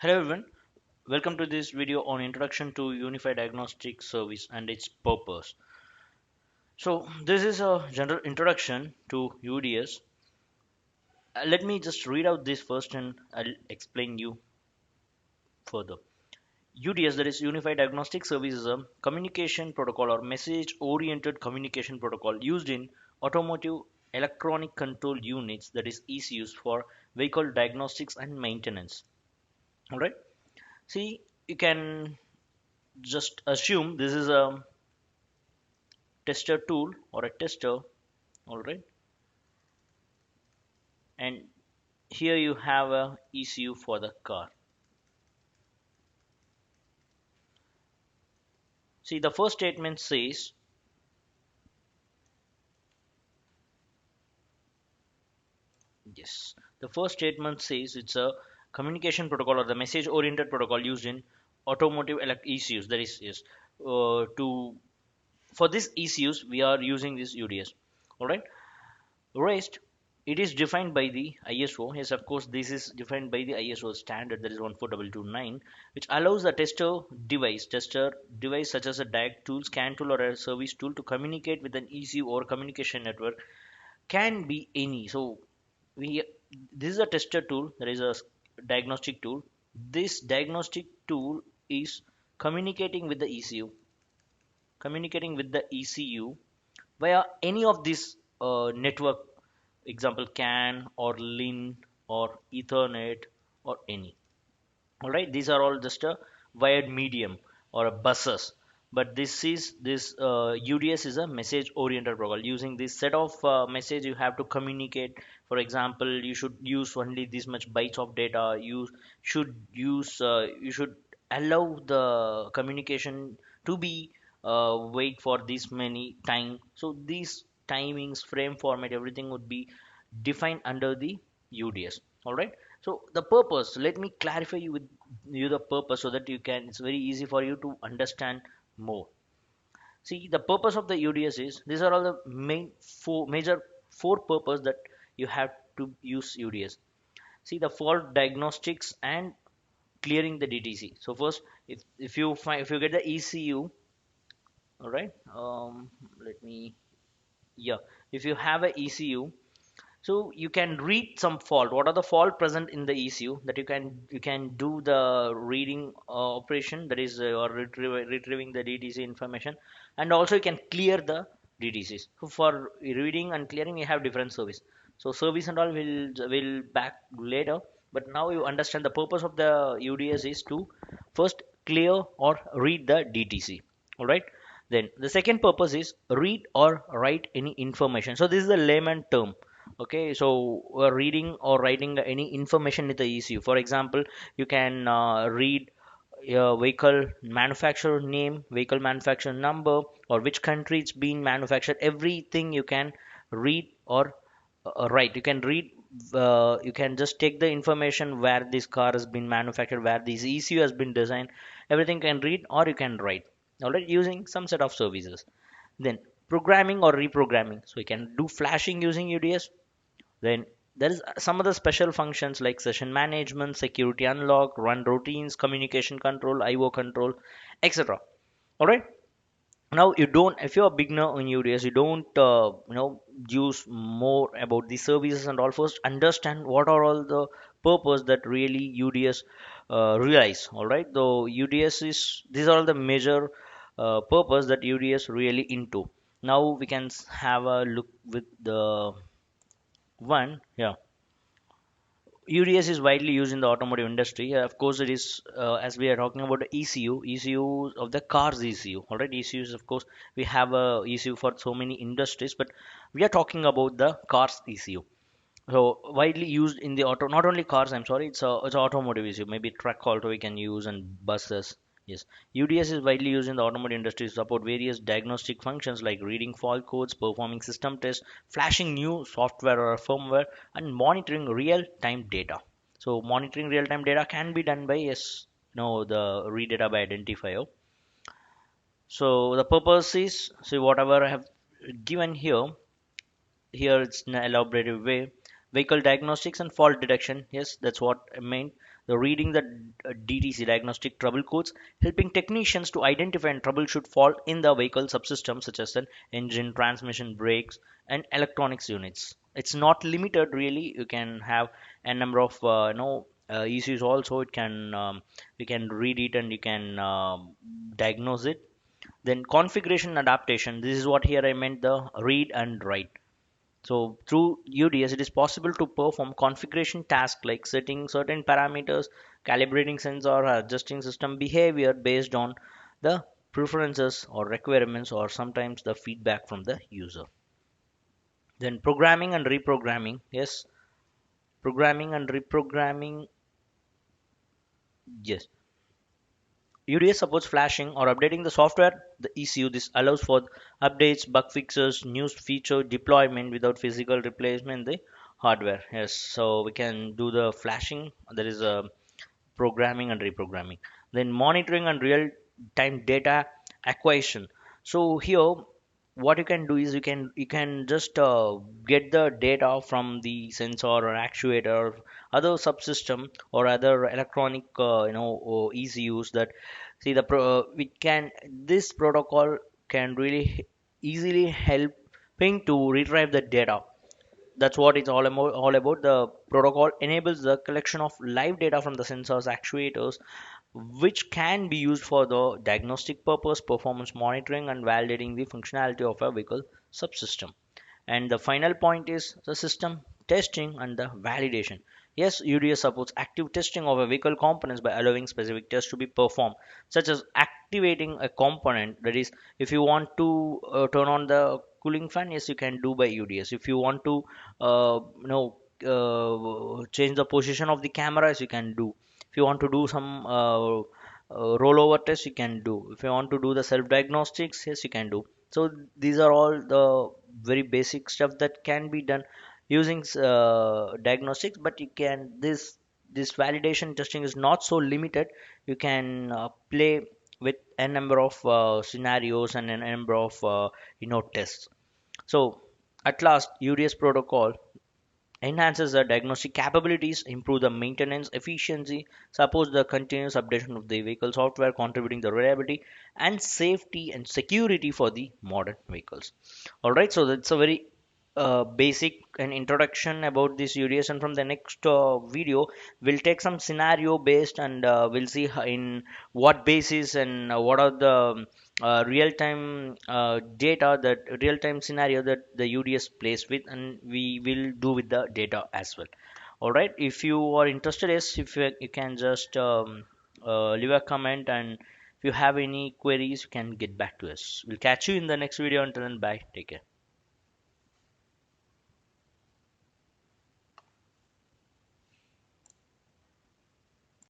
Hello everyone, welcome to this video on Introduction to Unified Diagnostic Service and its purpose. So this is a general introduction to UDS. Let me just read out this first and I'll explain you further. UDS, that is Unified Diagnostic Service, is a communication protocol or message oriented communication protocol used in automotive electronic control units, that is ECUs, for vehicle diagnostics and maintenance. Alright, see, you can just assume this is a tester tool or a tester. All right, and here you have a ECU for the car. See, the first statement says, yes, the first statement says it's a communication protocol or the message oriented protocol used in automotive ECUs, that is, yes, to for this ECUs we are using this UDS. All right, rest, it is defined by the ISO. Yes, of course, this is defined by the ISO standard, that is 14229, which allows the tester device such as a diag tool, scan tool, or a service tool to communicate with an ECU or communication network. Can be any. So we this is a tester tool. There is a diagnostic tool. This diagnostic tool is communicating with the ECU via any of these network, example CAN or LIN or Ethernet or any. All right, these are all just a wired medium or a buses. But this UDS is a message oriented protocol. Using this set of message, you have to communicate. For example, you should use only this much bytes of data. You should allow the communication to be wait for this many time. So these timings, frame format, everything would be defined under the UDS. All right, so the purpose, let me clarify you the purpose so that you can, it's very easy for you to understand more. See, the purpose of the UDS is, these are all the major four purpose that you have to use UDS. See, the fault diagnostics and clearing the DTC. So first, if you get the ECU, all right, let me, yeah, if you have a ECU, so you can read some fault, what are the fault present in the ECU, that you can do the reading operation, that is or retrieving the DTC information, and also you can clear the DTCs. So for reading and clearing you have different service. So service and all will back later, but now you understand the purpose of the UDS is to first clear or read the DTC. All right, then the second purpose is read or write any information. So this is the layman term. Okay, so reading or writing any information in the ECU. For example, you can read vehicle manufacturer name, vehicle manufacturer number, or which country it's been manufactured. Everything you can read or write. You can read. You can just take the information where this car has been manufactured, where this ECU has been designed. Everything can read or you can write. All right, using some set of services. Then programming or reprogramming. So you can do flashing using UDS. Then there is some other special functions like session management, security unlock, run routines, communication control, IO control, etc. All right. Now you don't, if you're a beginner in UDS, you don't use more about the services and all. First, understand what are all the purpose that really UDS realize. All right. Though UDS is, these are all the major purpose that UDS really into. Now we can have a look with the one. Yeah, UDS is widely used in the automotive industry. Of course, it is as we are talking about the ECU of the cars ECU. All right, ECUs, of course, we have a ECU for so many industries, but we are talking about the cars ECU. So widely used in the auto, not only cars. I'm sorry, it's automotive issue. Maybe truck also we can use and buses. Yes, UDS is widely used in the automotive industry to support various diagnostic functions like reading fault codes, performing system tests, flashing new software or firmware, and monitoring real-time data. So monitoring real-time data can be done by, yes, no, the read data by identifier. So the purpose is, see, whatever I have given here, it's in an elaborative way. Vehicle diagnostics and fault detection. Yes, that's what I meant. The reading the DTC, diagnostic trouble codes, helping technicians to identify and troubleshoot fault in the vehicle subsystems such as an engine, transmission, brakes, and electronics units. It's not limited really. You can have a number of ECUs also. It can you can read it and you can diagnose it. Then configuration adaptation. This is what here I meant the read and write. So through UDS, it is possible to perform configuration tasks like setting certain parameters, calibrating sensor, or adjusting system behavior based on the preferences or requirements or sometimes the feedback from the user. Then programming and reprogramming. Yes, programming and reprogramming. Yes. UDS supports flashing or updating the software, the ECU. This allows for updates, bug fixes, new feature deployment without physical replacement in the hardware. Yes, so we can do the flashing. There is a programming and reprogramming. Then monitoring and real time data acquisition. So here what you can do is you can just get the data from the sensor or actuator or other subsystem or other electronic or ECUs that see the we can this protocol can really easily helping to retrieve the data. That's what it's all about. The protocol enables the collection of live data from the sensors actuators which can be used for the diagnostic purpose, performance monitoring, and validating the functionality of a vehicle subsystem. And the final point is the system testing and the validation. Yes, UDS supports active testing of a vehicle components by allowing specific tests to be performed, such as activating a component. That is, if you want to turn on the cooling fan, yes, you can do by UDS. If you want to, change the position of the cameras, you can do. If you want to do some rollover test, you can do. If you want to do the self diagnostics, yes, you can do. So these are all the very basic stuff that can be done using diagnostics, but you can this validation testing is not so limited. You can play with a number of scenarios and a number of tests. So at last, UDS protocol enhances the diagnostic capabilities, improve the maintenance efficiency, supports the continuous updation of the vehicle software, contributing the reliability and safety and security for the modern vehicles. All right, so that's a very basic and introduction about this UDS, and from the next video, we'll take some scenario based and we'll see in what basis and what are the real-time data that real-time scenario that the UDS plays with, and we will do with the data as well. All right, if you are interested, yes, if you can just leave a comment, and if you have any queries, you can get back to us. We'll catch you in the next video. Until then, bye. Take care.